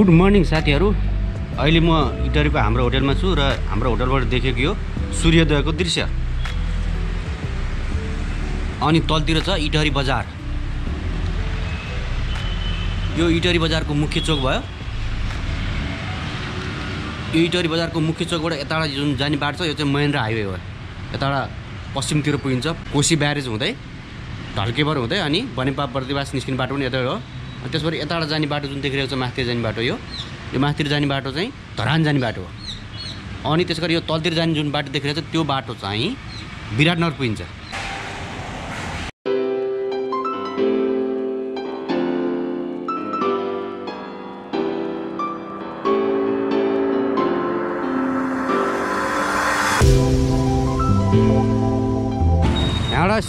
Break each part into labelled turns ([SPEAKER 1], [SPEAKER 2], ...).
[SPEAKER 1] Good morning साथीहरू। अहिले म इटरीको हाम्रो होटलमा छु र हाम्रो होटलबाट देखेको यो सूर्योदयको दृश्य। अनि तलतिर छ इटरी बजार। यो इटरी बजारको मुख्य चोक भयो। यो इटरी बजारको मुख्य चोकबाट यताबाट जुन जाने बाटो छ यो चाहिँ महेन्द्र हाइवे हो। यताबाट पश्चिमतिर पुगिन्छ कोशी ब्यारेज हुँदै ढल्केबर हुँदै अनि बनेपा प्रतिवास निस्किने बाटो पनि यतै हो। अनि त्यसपछि यताबाट जाने बाटो जुन देखिरहेको छ माथितिर जाने बाटो यो माथितिर जाने बाटो चाहिँ धरान जाने बाटो हो। अनि त्यसगरी यो तलतिर जाने जुन बाटो देखिरहेको छ त्यो बाटो चाहिँ विराटनगर पुगिन्छ। यहाँबाट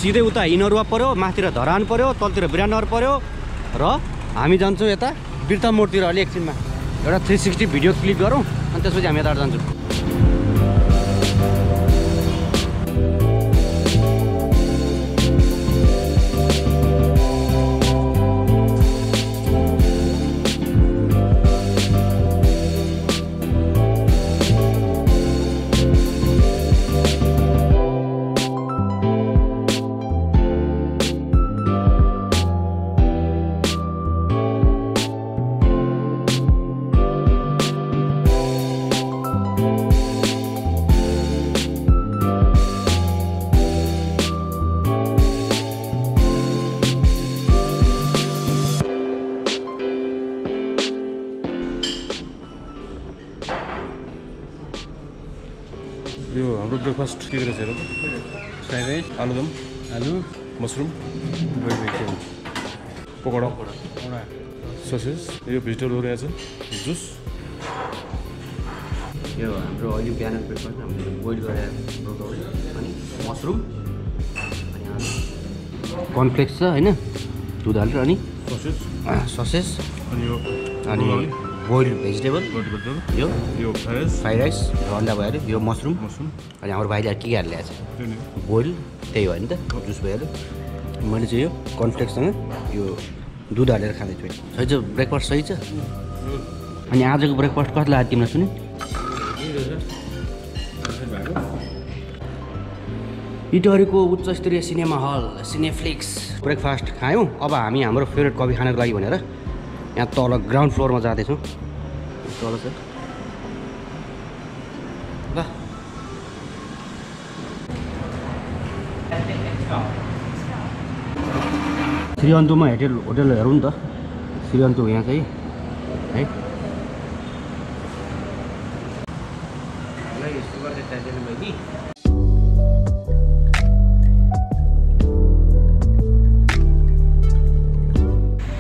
[SPEAKER 1] सिधै उता हिनरुवा पर्यो, माथितिर धरान पर्यो, तलतिर विराटनगर पर्यो र हामी जान्छौँ यता बिर्ता मोडतिर। अलि एकछिनमा एउटा 360 भिडियो क्लिक गरौँ अनि त्यसपछि हामी यताबाट जान्छौँ।
[SPEAKER 2] यो हाम्रो ब्रेकफास्ट के रहेछ हेर त?
[SPEAKER 1] फ्राई राइस,
[SPEAKER 2] आलुदम,
[SPEAKER 1] आलु,
[SPEAKER 2] मसरुम, पकौडा, ससेज, यो भेजिटेबलहरू यहाँ छ, जुस।
[SPEAKER 1] यो हाम्रो अहिले बिहान ब्रेकफास्ट हामीले बोइल गरेर ब्रोकली अनि मसरुम अनि आलु, कर्नफ्लेक्स छ होइन, दुध हालेर अनि ससेज अनि बोइल्ड भेजिटेबल यो फ्राई राइस र अन्डा भइहाल्यो। यो मसरुम अनि हाम्रो भाइले के हालेर ल्याएको छ बोइल, त्यही हो नि त, जुस भइहाल्यो। मैले चाहिँ यो कर्नफ्लेक्ससँग यो दुध हालेर खाँदैछु। सही छ ब्रेकफास्ट, सही छ। अनि आजको ब्रेकफास्ट कति लाग्यो तिमीलाई सुने? इटरीको उच्च स्तरीय सिनेमा हल सिनेफ्लिक्स ब्रेकफास्ट खायौँ। अब हामी हाम्रो फेभरेट कफी खानको लागि भनेर यहाँ तल ग्राउन्ड फ्लोरमा जाँदैछौँ। तल छ ल। श्रीअन्तुमा होटल हेरौँ नि त। श्रीअन्तु यहाँ चाहिँ है।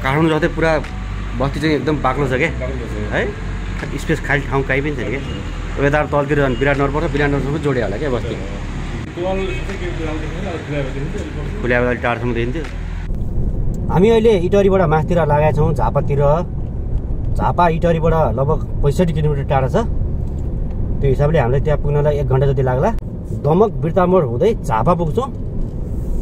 [SPEAKER 1] काठमाडौँ जस्तै पुरा बस्ती चाहिँ एकदम बाक्लो छ क्या है। स्पेस खाली ठाउँ कहीँ पनि छैन क्या। यता तलतिर विराटनगर पर्छ, विराटनगरसम्म जोडियो होला क्या बस्ती। खुल्या अलिक टाढोसम्म देखिन्थ्यो। हामी अहिले इटरीबाट माथितिर लागेका छौँ झापातिर। झापा इटरीबाट लगभग 65 किलोमिटर टाढा छ। त्यो हिसाबले हामीलाई त्यहाँ पुग्नलाई 1 घन्टा जति लाग्ला। दमक बिर्तामोड हुँदै झापा पुग्छौँ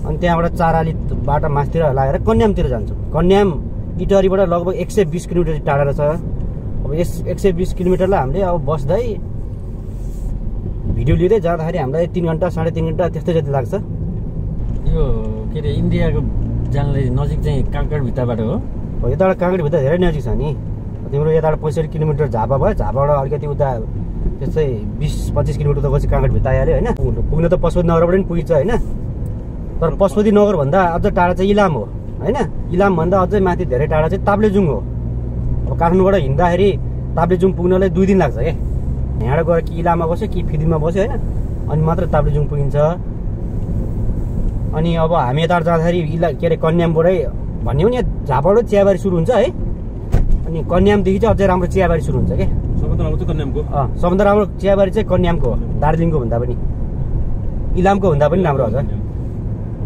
[SPEAKER 1] अनि त्यहाँबाट चाराली बाटो माथितिर लागेर कन्यामतिर जान्छौँ। कन्याम इटरीबाट लगभग 120 किलोमिटर टाढा छ। अब यस 120 किलोमिटरलाई हामीले अब बस्दै भिडियो लिँदै जाँदाखेरि हामीलाई 3 घन्टा 3.5 घन्टा त्यस्तै जति लाग्छ।
[SPEAKER 3] यो के अरे इन्डियाको जानलाई नजिक चाहिँ काँकडभित्रबाट हो।
[SPEAKER 1] यताबाट काँकडभित्र धेरै नजिक छ नि। तिम्रो यताबाट 65 किलोमिटर झापा भयो। झापाबाट अलिकति उता त्यस्तै 20-25 किलोमिटर त गएपछि काँकडभित्र आइहाल्यो होइन। पुग्न त पशुपति नगरबाट पनि पुगिन्छ होइन। तर पशुपति नगरभन्दा अझ टाढा चाहिँ इलाम हो होइन। इलामभन्दा अझै माथि धेरै टाढा चाहिँ ताप्लेजुङ हो। अब काठमाडौँबाट हिँड्दाखेरि ताप्लेजुङ पुग्नलाई 2 दिन लाग्छ क्या। यहाँबाट गएर कि इलाममा बस्यो कि फिदिममा बस्यो होइन, अनि मात्र ताप्लेजुङ पुगिन्छ। अनि अब हामी यताबाट जाँदाखेरि के अरे कन्यामबाटै भन्ने हो नि, यहाँ झापाबाट चियाबारी सुरु हुन्छ है। अनि कन्यामदेखि चाहिँ अझै राम्रो चियाबारी सुरु हुन्छ क्या।
[SPEAKER 2] सबभन्दा राम्रो चाहिँ कन्यामको।
[SPEAKER 1] सबभन्दा राम्रो चियाबारी चाहिँ कन्यामको हो, दार्जिलिङको भन्दा पनि, इलामको भन्दा पनि राम्रो हुन्छ।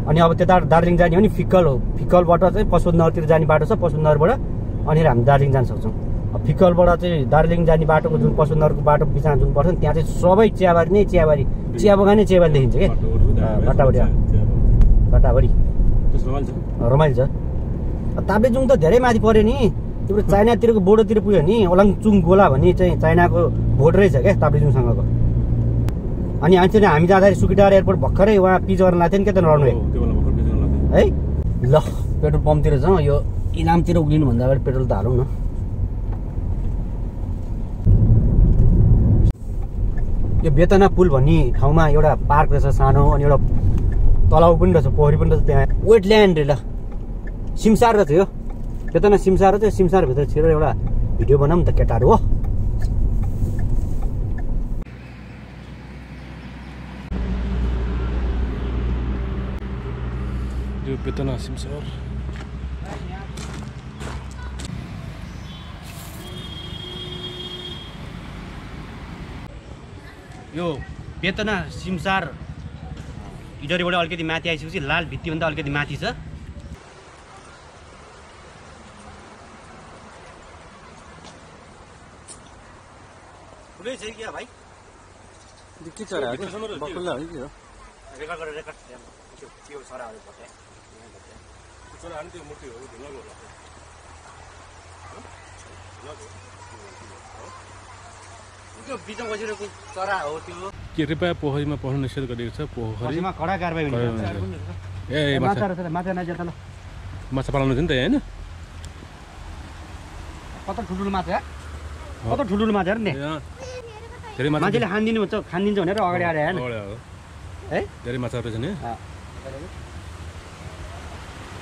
[SPEAKER 1] अनि अब त्यता दार्जिलिङ जाने हो नि फिक्कल हो। फिक्कलबाट चाहिँ पशुपति नगरतिर जाने बाटो छ। पशुपति नगरबाट अनि हामी दार्जिलिङ जान सक्छौँ। अब फिक्कलबाट चाहिँ दार्जिलिङ जाने बाटोको जुन पशुपति नगरको बाटो बिचमा जुन पर्छ नि त्यहाँ चाहिँ सबै चियाबारी नै चियाबारी, चिया बगानै चियाबारी देखिन्छ क्या। भट्टाभरि रमाइलो छ। ताप्लेजुङ त धेरै माथि पऱ्यो नि। तिम्रो चाइनातिरको बोर्डरतिर पुग्यो नि ओलाङचुङ गोला भन्ने चाहिँ चाइनाको बोर्डरै छ क्या ताप्लेजुङसँगको। अनि अनि हामी जाँदाखेरि सुकिटार एयरपोर्ट भर्खरै उहाँ पिच गर्न लाग्थ्यो नि के त नराउनु है। ल पेट्रोल पम्पतिर जाउँ, यो इलामतिर उक्लिनुभन्दा अगाडि पेट्रोल त हालौँ न। यो बेतना पुल भन्ने ठाउँमा एउटा पार्क रहेछ सानो, अनि एउटा तलाउ पनि रहेछ, पोखरी पनि रहेछ त्यहाँ। वेटल्यान्ड ल सिमसार रहेछ यो बेतना सिमसार रहेछ। सिमसारभित्र छिरेर एउटा भिडियो बनाऊँ त केटाहरू हो।
[SPEAKER 2] यो बेतना सिमसार
[SPEAKER 1] यो बेतना सिमसार इडरीबाट अलिकति माथि आइसकेपछि लाल भित्तीभन्दा अलिकति माथि छ। ठुलै छ कि भाइ?
[SPEAKER 3] के चरा बकुल्ला हो कि हो?
[SPEAKER 1] रेकर्ड गरेर रेकर्ड त्यो सराहरू भटे
[SPEAKER 2] चरा अनि त्यो मूर्ति हो ढुङ्गाको होला।
[SPEAKER 1] त्यो बिचमा बसिरहेको चरा हो त्यो।
[SPEAKER 2] के कृपया पोखरीमा पस्न निषेध गरिएको छ। पोखरीमा
[SPEAKER 1] कडा कारबाही हुन्छ।
[SPEAKER 2] ए
[SPEAKER 1] माछा रहेछ माछा नजिक त ल
[SPEAKER 2] माछा पाल्नु थियो नि त हैन?
[SPEAKER 1] कता ठुल्ठुलो माछा कता ठुल्ठुलो माछा नि
[SPEAKER 2] धेरै माछा
[SPEAKER 1] मान्छेले खानिदिन्छ भनेर अगाडि आएर हेर्न है।
[SPEAKER 2] धेरै माछा रहेछ नि।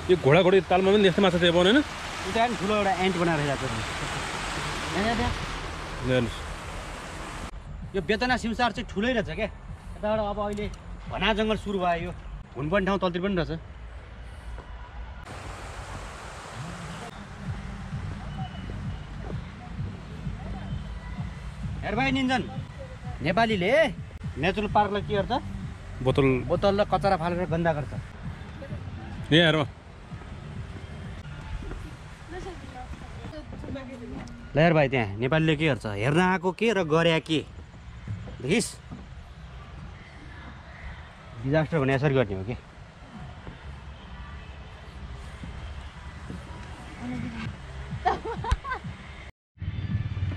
[SPEAKER 2] यो घोडा घोडी तालमा पनि यस्तो माछा चाहिँ बनाएन?
[SPEAKER 1] उता पनि ठुलो एउटा एन्ट बनाएर राखेको छ। यो बेतना सिमसार चाहिँ ठुलै रहेछ क्या। यताबाट अब अहिले घना जङ्गल सुरु भयो। यो हुनुपर्ने ठाउँ तलतिर पनि रहेछ। हेरभाइ निन्जन नेपालीले नेचुरल पार्कलाई के गर्छ? बोतल र कचरा फालेर गन्दा गर्छ।
[SPEAKER 2] ए हेर
[SPEAKER 1] ल हेर भाइ त्यहाँ नेपालीले के गर्छ? हेर्न आएको के र गरे के देखिस्? डिजास्टर भने यसरी गर्ने हो कि?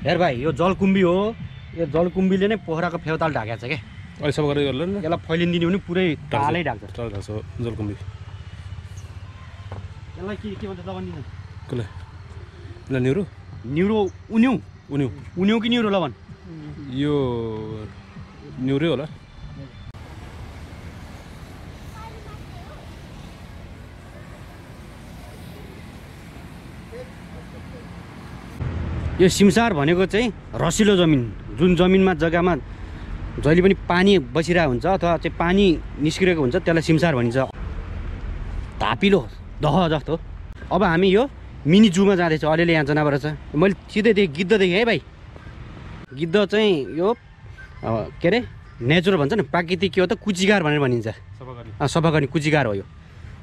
[SPEAKER 1] हेर भाइ यो जलकुम्बी हो। यो जलकुम्बीले नै पोखराको फेउताल ढाकेको छ क्या।
[SPEAKER 2] अहिले सफा गरेर गर्ला नि।
[SPEAKER 1] यसलाई फैलिदिने भने पुरै तालै ढाक्छ।
[SPEAKER 2] जलकुम्बी
[SPEAKER 1] यसलाई के भन्छ लवन दिनु?
[SPEAKER 2] कसलाई? निउरो
[SPEAKER 1] उन्यौ कि निउरो लवन?
[SPEAKER 2] यो निउरै होला।
[SPEAKER 1] यो सिमसार भनेको चाहिँ रसिलो जमिन, जुन जमिनमा जग्गामा जहिले पनि पानी बसिरहेको हुन्छ अथवा चाहिँ पानी निस्किरहेको हुन्छ त्यसलाई सिमसार भनिन्छ। धापिलो दह जस्तो। अब हामी यो मिनी जूमा जाँदैछौँ। अलिअलि यहाँ जनावर छ। मैले सिधै देखेँ गिद्ध देखेँ है भाइ। गिद्ध चाहिँ यो के अरे नेचुरल भन्छ नि, प्राकृतिक के हो त कुचिगार भनेर भनिन्छ। सफा गर्ने कुचिगार हो यो।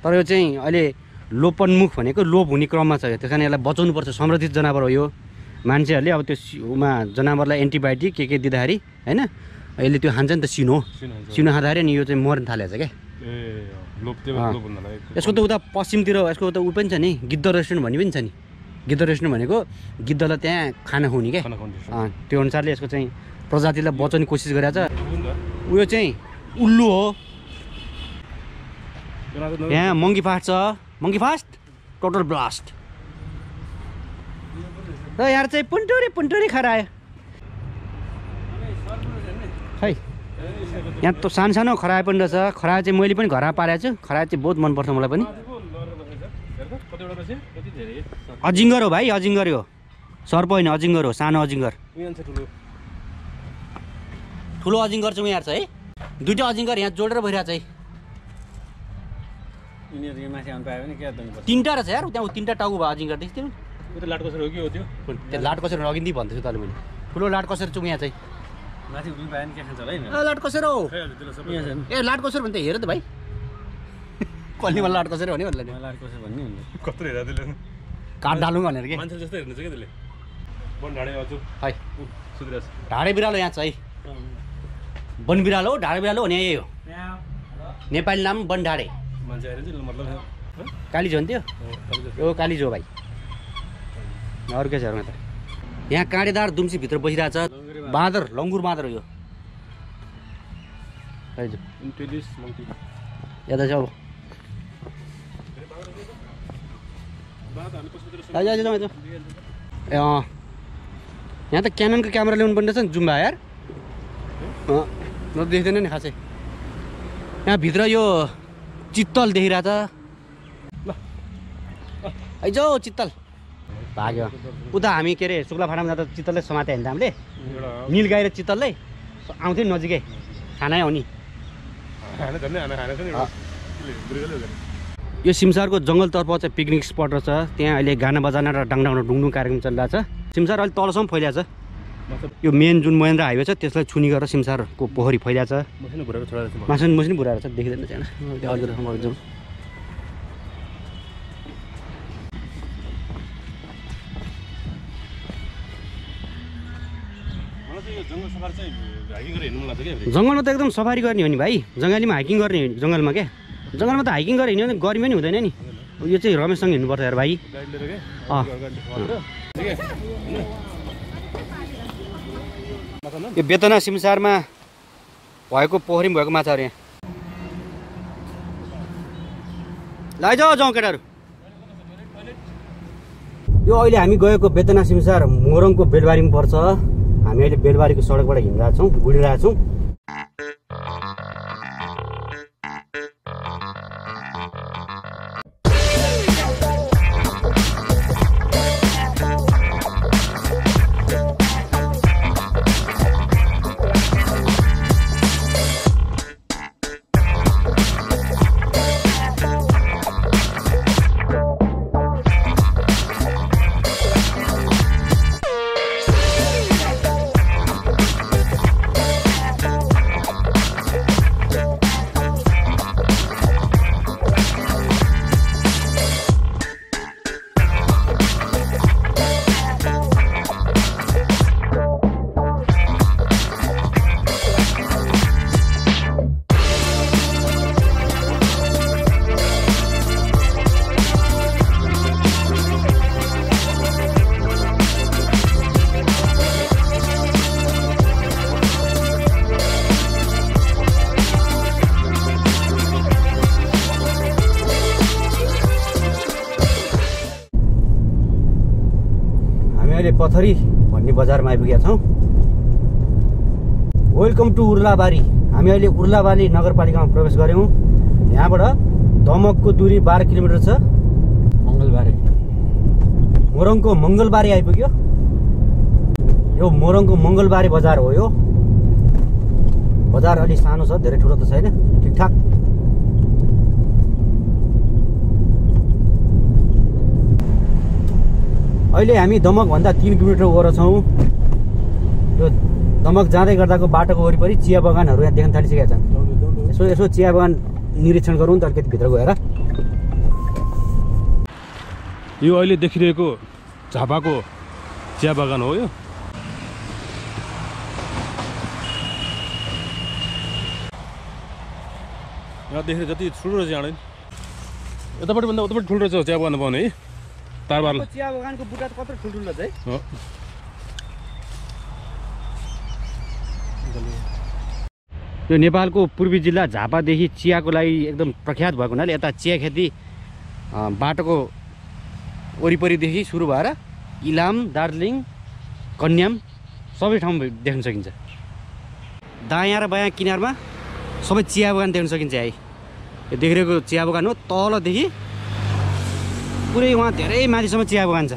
[SPEAKER 1] तर यो चाहिँ अहिले लोपन्मुख भनेको लोप हुने क्रममा छ। त्यस कारण यसलाई बचाउनुपर्छ। संरक्षित जनावर हो यो। मान्छेहरूले अब त्यो उमा जनावरलाई एन्टिबायोटिक के दिँदाखेरि होइन यसले त्यो खान्छ नि त। सिनो खाँदाखेरि अनि यो चाहिँ मर्न थालेको छ क्या। यसको त उता पश्चिमतिर यसको उता उ पनि छ नि, गिद्ध रेस्टुरेन्ट भन्ने पनि छ नि। गिद्ध रेस्टुरेन्ट भनेको गिद्धलाई त्यहाँ खाना खुवाउने क्या। त्यो अनुसारले यसको चाहिँ प्रजातिलाई बचाउने कोसिस गरेको छ। उयो चाहिँ उल्लु हो। यहाँ मङ्की फास्ट छ। Monkey fast total blast. र यहाँ चाहिँ पुन्टुरी खरायो खै। यहाँ त सानो खरायो पनि रहेछ। खरायो चाहिँ मैले पनि घरमा पारेको छु। खरायो चाहिँ बहुत मनपर्छ मलाई पनि। अजिङ्गर हो भाइ, अजिङ्गर हो। सर्प होइन अजिङ्गर हो। सानो अजिङ्गर। ठुलो अजिङ्गर चाहिँ यहाँ छ है। दुईवटा अजिङ्गर यहाँ जोडेर भइरहेको छ है। तिनवटा रहेछ यार त्यहाँ। तिनवटा टाउको भयो अजिङ्गर देख्थ्यौ?
[SPEAKER 2] त्यो लाटकसेर हो कि हो त्यो?
[SPEAKER 1] त्यो लाटकसेर अघि भन्दैछु तपाईँले। मैले ठुलो लाटकसेर चाहिँ यहाँ चाहिँ लाटकसेर हो। ए लाटकसेर भने त हेर त भाइ। कल्लीमा लाटकसेर भन्यो भन्ने
[SPEAKER 3] लाटकसेर भन्ने
[SPEAKER 2] कत्रो हेरा त्यसले
[SPEAKER 1] काट डालौँ भनेर के
[SPEAKER 2] मान्छे जस्तो हेर्नु छ क्या त्यसले। वन ढाडे हजुर
[SPEAKER 1] है
[SPEAKER 2] सुधिराज
[SPEAKER 1] ढाडे बिरालो यहाँ छ है। वन बिरालो ढाडे बिरालो भने यही हो। नेपाली नाम वन ढाडे।
[SPEAKER 2] मान्छे आएर चाहिँ मतलब
[SPEAKER 1] कालिजो हो नि त्यो? यो कालिजो भाइ। अरू के छ हेरौँ त यहाँ काँडेदार दुम्सी भित्र बसिरहेछ बाँदर लङ्गुर बाँदर हो यो यता छ अब ए यहाँ त क्याननको क्यामेरा ल्याउनु पर्ने रहेछ नि जुम्बा यार न देख्दैन नि खासै यहाँ भित्र यो चित्तल देखिरहेछ ल आइज चित्तल भाग्यो उता हामी के अरे शुक्ला फाटामा जाँदा चित्तलले समाते होइन हामीले निल गाई र चित्तलले आउँथ्यो नि नजिकै खानै आउने यो सिमसारको जङ्गलतर्फ चाहिँ पिकनिक स्पट रहेछ त्यहाँ अहिले गाना बजाना र डाङडाङ डुङडुङ कार्यक्रम चलिरहेछ सिमसार अहिले तलसम्म फैलिएको छ यो मेन जुन महेन्द्र हाइवे छ त्यसलाई छुनी गरेर सिमसारको पोखरी फैलिएको छ मसिन बुढाएर छ देखिँदैन त्यहाँ जाउँ जङ्गलमा त एकदम सफारी गर्ने हो नि भाइ जङ्गलीमा हाइकिङ गर्ने हो नि जङ्गलमा क्या जङ्गलमा त हाइकिङ गरेर हिँड्यो भने गर्मी पनि हुँदैन नि यो चाहिँ रमेशसँग हिँड्नुपर्छ यार भाइ यो बेतना सिमसारमा भएको पोखरीमा भएको माछाहरू यहाँ लैजाऊ जाउँ केटाहरू यो अहिले हामी गएको बेतना सिमसार मोरङको बेलबारीमा पर्छ हामी अहिले बेलबारीको सडकबाट हिँडिरहेको छौँ गुडिरहेको छौँ पथरी भन्ने बजारमा आइपुगेका छौँ वेलकम टु उर्लाबारी हामी अहिले उर्लाबारी नगरपालिकामा प्रवेश गऱ्यौँ यहाँबाट दमकको दूरी 12 किलोमिटर छ
[SPEAKER 3] मंगलबारी
[SPEAKER 1] मोरङको मंगलबारी आइपुग्यो यो मोरङको मंगलबारी बजार हो यो बजार अलि सानो छ धेरै ठुलो त छैन ठिकठाक अहिले हामी दमक भन्दा 3 किलोमिटर वर छौँ यो दमक जाँदै गर्दाको बाटोको वरिपरि चिया बगानहरू यहाँ देख्न थालिसकेका छन् यसो चिया बगान निरीक्षण गरौँ त अलिकति भित्र गएर
[SPEAKER 2] यो अहिले देखिरहेको झापाको चिया बगान हो यो यहाँ देखेर जति ठुलो रहेछ यहाँ यतापट्टि भन्दा उतापट्टि ठुलो रहेछ चिया बगान पाउने है तारबार
[SPEAKER 1] चिया बगानको बुटा कत्रो ठुल्ठुलो छ है यो नेपालको पूर्वी जिल्ला झापादेखि चियाको लागि एकदम प्रख्यात भएको हुनाले यता चिया खेती बाटोको वरिपरिदेखि सुरु भएर इलाम दार्जिलिङ कन्याम सबै ठाउँ देख्न सकिन्छ दायाँ र बायाँ किनारमा सबै चिया बगान देख्न सकिन्छ है यो देखिरहेको चिया बगान हो तलदेखि पुरै वहाँ धेरै माथिसम्म चिया बगान छ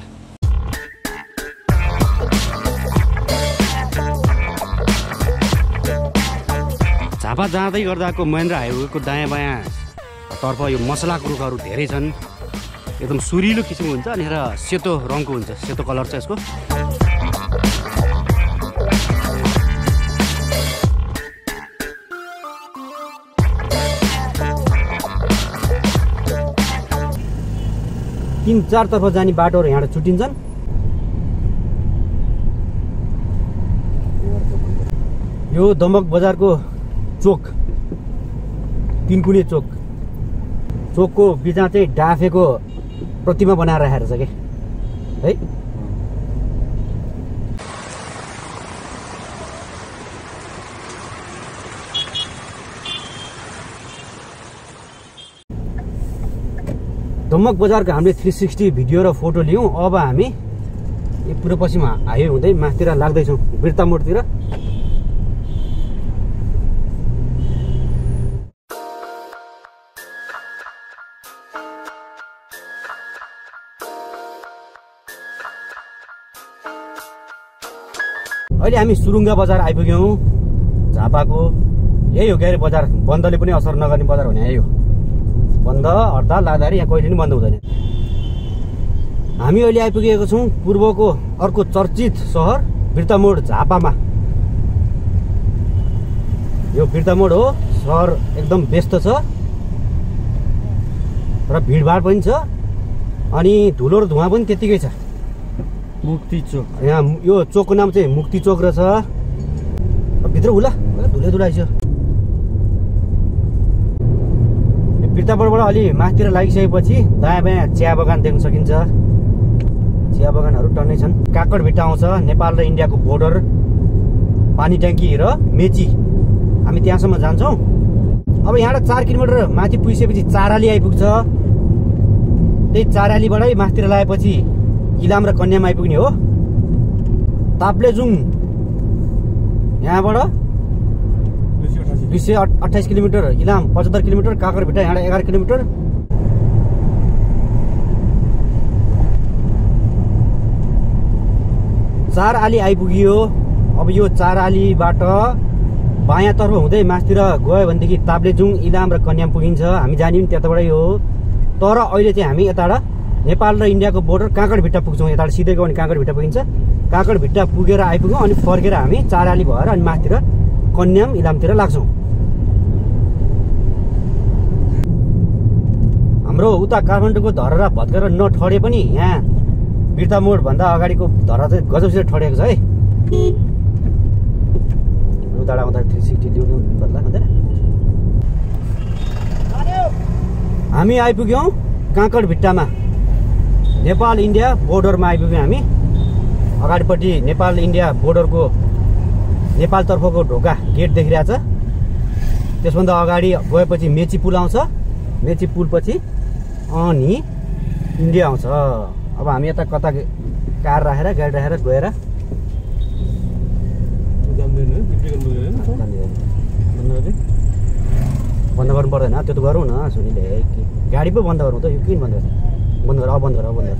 [SPEAKER 1] झापा जाँदै गर्दाको महेन्द्र हाइवेको दायाँ बायाँ तर्फ यो मसलाको रुखहरू धेरै छन् एकदम सुरिलो किसिमको हुन्छ अनि सेतो रङको हुन्छ सेतो कलर छ यसको तीन चार तर्फ जाने बाटोहरू यहाँबाट छुट्टिन्छन् यो दमक बजारको चोक तीनकुने चोकको बिचमा चाहिँ डाफेको प्रतिमा बनाएर राखेको छ के है दमक बजारको हामीले 360 भिडियो र फोटो लियौँ। अब हामी यो पूर्व पश्चिम हाइवे हुँदै माथितिर लाग्दैछौँ बिर्ता मोडतिर। अहिले हामी सुरुङ्गा बजार आइपुग्यौँ झापाको। यही हो क्यारे बजार, बन्दले पनि असर नगर्ने बजार हुने यही हो। बन्द हडताल लाग्दाखेरि यहाँ कहिले पनि बन्द हुँदैन। हामी अहिले आइपुगेको छौँ पूर्वको अर्को चर्चित सहर बिर्तामोड झापामा। यो बिर्तामोड हो, सहर एकदम व्यस्त छ र भिडभाड पनि छ अनि धुलो र धुवा पनि त्यतिकै छ।
[SPEAKER 3] मुक्ति चोक,
[SPEAKER 1] यहाँ यो चोकको नाम चाहिँ मुक्ति चोक रहेछ। भित्र हुला धुलै धुलाइ छ। बिर्तामोडबाट अलि माथितिर लागिसकेपछि दायाँ बायाँ चिया बगान देख्न सकिन्छ। चिया बगानहरू टन्नै छन्। काकडभिट्टा आउँछ, नेपाल र इन्डियाको बोर्डर, पानी ट्याङ्की र मेची। हामी त्यहाँसम्म जान्छौँ। अब यहाँबाट 4 किलोमिटर माथि पुगिसकेपछि चाराली आइपुग्छ। त्यही चारालीबाटै माथितिर लगाएपछि इलाम र कन्याम आइपुग्ने हो। ताप्लेजुङ यहाँबाट 228 किलोमिटर, इलाम 75 किलोमिटर, काकडभिट्टा यहाँबाट 11 किलोमिटर। चारआली आइपुगियो। अब यो चारआलीबाट बायाँतर्फ हुँदै माथितिर गयो भनेदेखि ताप्लेजुङ, इलाम र कन्याम पुगिन्छ। हामी जाने पनि त्यताबाटै हो। तर अहिले चाहिँ हामी यताबाट नेपाल र इन्डियाको बोर्डर काकडभिट्टा पुग्छौँ। यताबाट सिधै गयो भने काकडभिट्टा पुगिन्छ। काकडभिट्टा पुगेर आइपुग्यौँ अनि फर्केर हामी चारआली भएर अनि माथितिर कन्याम, इलामतिर लाग्छौँ। हाम्रो उता काठमाडौँको धरहरा भत्केर नठडे पनि यहाँ बिर्तामोड भन्दा अगाडिको धरहरा चाहिँ गजबसित ठडेको छ है। उताबाट आउँदा 360 ल्याउनु पर्ला हुँदैन। हामी आइपुग्यौँ काकडभिट्टामा, नेपाल इन्डिया बोर्डरमा आइपुग्यौँ हामी। अगाडिपट्टि नेपाल इन्डिया बोर्डरको नेपालतर्फको ढोका गेट देखिरहेछ। त्यसभन्दा अगाडि गएपछि मेची पुल आउँछ। मेची पुलपछि अनि इन्डिया आउँछ। अब हामी यता कता कार राखेर गाडी राखेर गएर बन्द गर्नु पर्दैन। त्यो त गरौँ न सुनिले। गाडी पो बन्द गरौँ त, यो किन बन्द गर्छ? बन्द गर, अब बन्द गर, अब बन्द गर।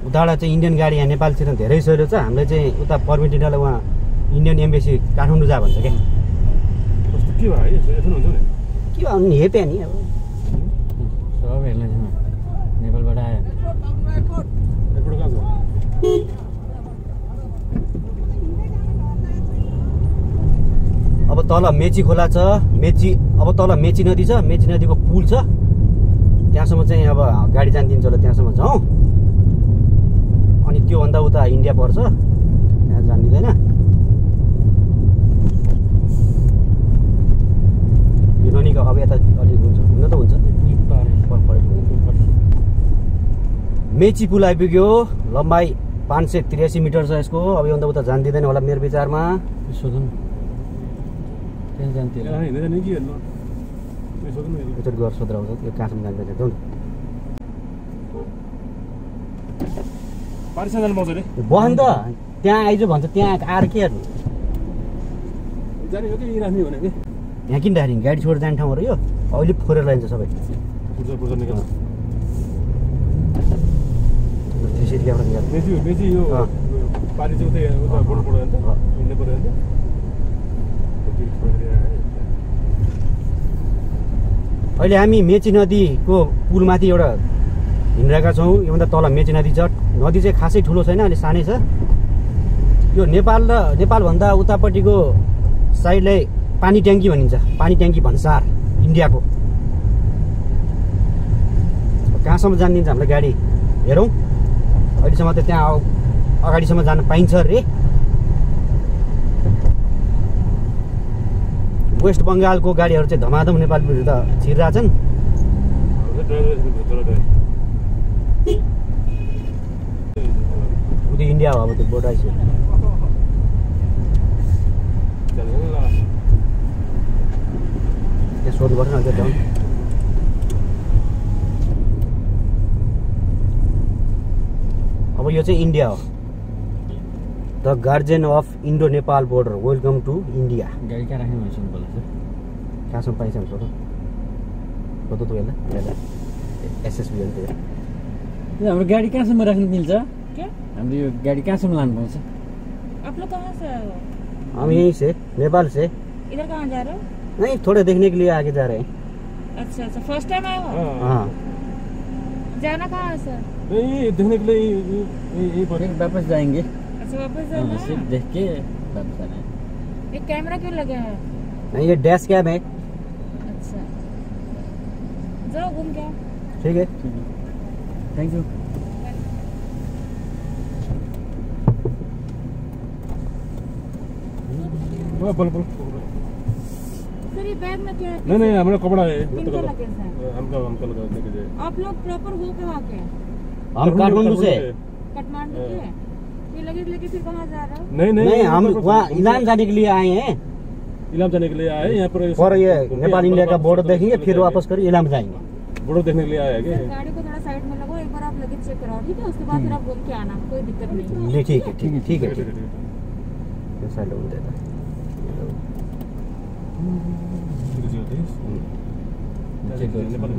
[SPEAKER 1] उताबाट चाहिँ इन्डियन गाडी यहाँ नेपालतिर धेरै सहिलो छ। हामीले चाहिँ उता पर्मिट दिनलाई उहाँ इन्डियन एम्बेसी काठमाडौँ जा भन्छ क्या।
[SPEAKER 2] के भयो
[SPEAKER 1] के भन्नु नि हेप्या नि। अब
[SPEAKER 3] सब हेर्न नेपालबाट आयो।
[SPEAKER 1] अब तल मेची खोला छ। अब तल मेची नदी छ। मेची नदीको पुल छ। त्यहाँसम्म चाहिँ अब गाडी जान दिन्छ होला, त्यहाँसम्म जाउँ। अनि त्योभन्दा उता इन्डिया पर्छ, त्यहाँ जान दिँदैन। यो ननीको अब यता अलिक हुन्छ, हुन त हुन्छ। मेची पुल आइपुग्यो। लम्बाइ 583 मिटर छ यसको। अब योभन्दा उता जान दिँदैन होला मेरो विचारमा।
[SPEAKER 3] सोधौँ त्यहाँ जान्थ्यो।
[SPEAKER 1] एकचोटि गएर सोधेर आउँछ यो कहाँसम्म जान्छ। जाउँ बहन त त्यहाँ आइज भन्छ, त्यहाँ आएर के हेर्नु? यहाँ किन राख्ने? गाडी छोडेर जाने ठाउँहरू यो अहिले फोरेर लाइन्छ सबै। अहिले हामी मेची नदीको पुलमाथि एउटा हिँडिरहेका छौँ। योभन्दा तल मेची नदी छ। नदी चाहिँ खासै ठुलो छैन, अलि सानै छ। यो नेपालभन्दा उतापट्टिको साइडलाई पानी ट्याङ्की भनिन्छ। पानी ट्याङ्की भन्सार इन्डियाको। कहाँसम्म जान दिन्छ हामीलाई गाडी हेरौँ। अहिलेसम्म त त्यहाँ अगाडिसम्म जान पाइन्छ रे। वेस्ट बङ्गालको गाडीहरू चाहिँ धमाधम नेपाल विरुद्ध छिरिरहेछन्। उति इन्डिया हो अब त्यो बोर्ड आइसक्यो। छोड्नुपर्छ न त्यो डाउन अब यो चाहिँ इन्डिया हो the guardian of Indo Nepal border welcome to India
[SPEAKER 3] गाडी कहाँ राख्ने भनेर सुन्नु पर्ला सर
[SPEAKER 1] कहाँसम्म पाइन्छ फोटो फोटो त यसलाई एसएसबी हो नि त्यो
[SPEAKER 3] यो हाम्रो गाडी कहाँसम्म राख्नु मिल्छ
[SPEAKER 4] क्या
[SPEAKER 3] हाम्रो यो गाडी कहाँसम्म लानु पाउँछ
[SPEAKER 4] आप लोग कहाँ से आए हो
[SPEAKER 1] हम यहीं से नेपाल से
[SPEAKER 4] इधर कहाँ जा रहे हो
[SPEAKER 1] नहीं थोड़े देखने के लिए आगे जा रहे हैं
[SPEAKER 4] अच्छा अच्छा फर्स्ट टाइम आए हो
[SPEAKER 1] हाँ
[SPEAKER 4] जाना कहाँ है सर
[SPEAKER 2] नहीं देखने के लिए यही पर
[SPEAKER 3] फिर वापस जाएंगे
[SPEAKER 4] अच्छा वापस
[SPEAKER 3] हाँ,
[SPEAKER 4] जाना
[SPEAKER 3] सिर्फ
[SPEAKER 4] है
[SPEAKER 3] देख के वापस आना है
[SPEAKER 4] ये कैमरा क्यों लगे हैं
[SPEAKER 1] नहीं ये डैश कैम है
[SPEAKER 4] अच्छा जाओ घूम के आओ।
[SPEAKER 1] ठीक है
[SPEAKER 3] थैंक यू
[SPEAKER 2] बोल बोल
[SPEAKER 4] सर ये बैग में क्या है
[SPEAKER 2] नहीं नहीं हमारा कपड़ा है
[SPEAKER 4] किनका लगेज है
[SPEAKER 2] हमका लगा लेके जाए
[SPEAKER 4] आप लोग प्रॉपर हो कहाँ के
[SPEAKER 1] हम काठमांडू से
[SPEAKER 4] काठमांडू के ये लगेज लेके फिर कहाँ जा रहे हो
[SPEAKER 2] नहीं
[SPEAKER 1] नहीं हम वहाँ इलाम जाने के लिए आए हैं
[SPEAKER 2] इलाम जाने के लिए आए यहाँ पर
[SPEAKER 1] और ये नेपाल इंडिया का बॉर्डर देखेंगे फिर वापस कर इलाम जाएंगे
[SPEAKER 2] बॉर्डर देखने के लिए आया है क्या
[SPEAKER 4] गाड़ी को थोड़ा साइड में लगाओ एक बार आप लगेज चेक कराओ ठीक है उसके बाद फिर आप घूम के आना कोई दिक्कत नहीं
[SPEAKER 1] जी ठीक है ठीक है ठीक है
[SPEAKER 2] ठीक
[SPEAKER 1] ठीक
[SPEAKER 2] है
[SPEAKER 1] है साइड लोग देता
[SPEAKER 2] नेपाल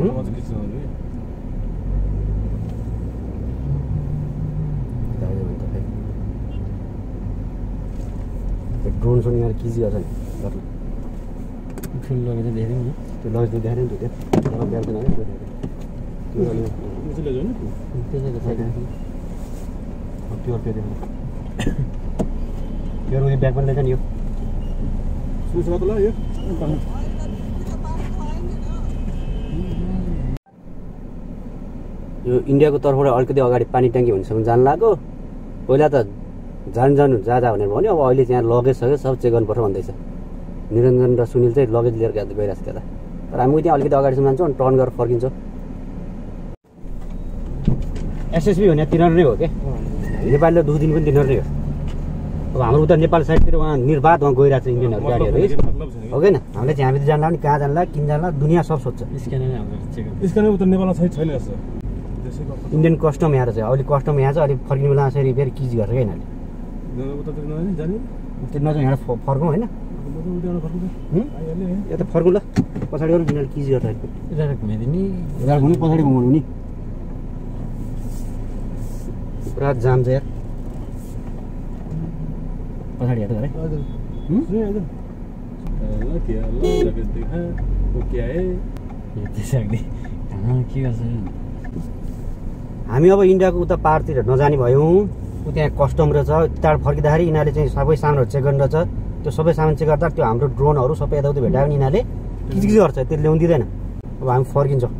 [SPEAKER 1] ड्रोन सुन यहाँ किजी गर्छ नि गर्नु
[SPEAKER 3] फिल्म लगेर धेरै नि
[SPEAKER 1] त्यो लगेज त्यो देखाएन नि त्यो त्यहाँ बिहान आयो त्यो त्यो अनि
[SPEAKER 2] ले जाओ ना
[SPEAKER 3] त्यसैको साइड
[SPEAKER 1] प्योर प्योर प्योर उयो ब्याग पनि लैजा नि यो
[SPEAKER 2] सुसरा तो ला ये
[SPEAKER 1] यो इन्डियाको तर्फबाट अलिकति अगाडि पानी ट्याङ्की हुनेसम्म जानु लाग्यो पहिला त जानु जा भनेर भन्यो अब अहिले त्यहाँ लगेज छ क्या सब चेक गर्नुपर्छ भन्दैछ निरञ्जन र सुनिल चाहिँ लगेज लिएर गइरहेको छ त्यता तर हामी त्यहाँ अलिकति अगाडिसम्म जान्छौँ अनि टर्न गरेर फर्किन्छौँ एसएसबी भने तिनीहरू नै हो क्या नेपालले दुख दिन पनि तिनीहरू नै हो अब हाम्रो उता नेपाल साइडतिर उहाँ निर्वाध उहाँ गइरहेको छ इन्डियनहरू गाडीहरू है हो कि हामीले चाहिँ हामी त जान्ला नि कहाँ जान्ला किन जान्ला दुनियाँ सब सोध्छ
[SPEAKER 3] स्क्यानर हाम्रो चेक
[SPEAKER 2] इसका नहीं उतर नेपालमा छैन छैन जस्तो
[SPEAKER 1] इन्डियन कस्टम यहाँ चाहिँ अहिले कस्टम यहाँ चाहिँ अलिक फर्किने बेला यसरी फेरि किज गर्छ क्या यिनीहरूले
[SPEAKER 2] उता त नजाने जाने
[SPEAKER 1] त्यो नजाउँ यहाँ फर्कौँ होइन यो त फर्कौँ ल पछाडि गरौँ यिनीहरूले किज गर्छ
[SPEAKER 3] यता घुमाइदिने
[SPEAKER 1] यता घुम्नु पछाडि घुमाउनु नि पुरा जाम छ यार पछाडि हेर्नु है
[SPEAKER 3] त्यसरी के गर्छ
[SPEAKER 1] हामी अब इन्डियाको उता पारतिर नजाने भयौँ ऊ त्यहाँ कस्टम रहेछ त्यहाँबाट फर्किँदाखेरि यिनीहरूले चाहिँ सबै सामानहरू चेक गर्नु रहेछ त्यो सबै सामान चेक गर्दा त्यो हाम्रो ड्रोनहरू सबै यताउति भेटायो भने यिनीहरूले किचकिच गर्छ त्यो ल्याउनु दिँदैन अब हामी फर्किन्छौँ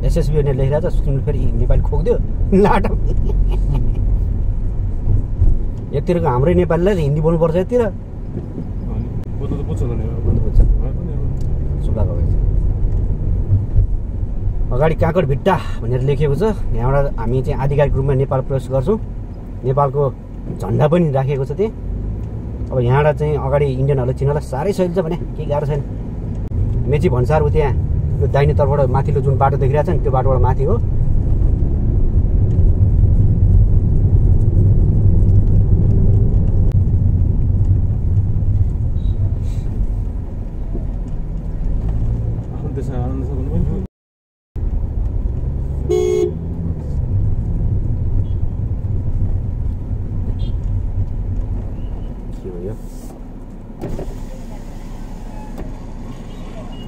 [SPEAKER 1] एसएसबी भनेर लेखिरहेको छ सुन्नु फेरि नेपाली खोक्दियो लाटा यतिरको हाम्रै नेपालीलाई हिन्दी बोल्नुपर्छ यतिर अगाडि काँकड भिट्टा भनेर लेखिएको छ यहाँबाट हामी चाहिँ आधिकारिक रूपमा नेपाल प्रवेश गर्छौँ नेपालको झन्डा पनि राखिएको छ त्यहाँ अब यहाँबाट चाहिँ अगाडि इन्डियनहरूलाई चिन्नलाई साह्रै सजिलो छ भने केही गाह्रो छैन मेची भन्सार ऊ त्यहाँ त्यो दाहिने तर्फबाट माथिल्लो जुन बाटो देखिरहेको छ नि त्यो बाटोबाट माथि हो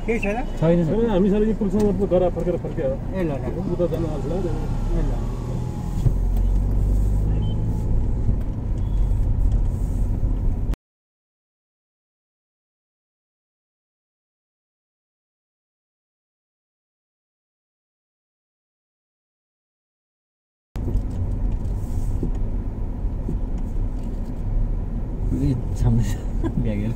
[SPEAKER 3] केही छैन
[SPEAKER 2] हामी साह्रै पुलसँग घर फर्केर फर्क्यो
[SPEAKER 3] ए ल
[SPEAKER 2] उता जानु आउँछ
[SPEAKER 3] छाम्दैछ भ्यागेल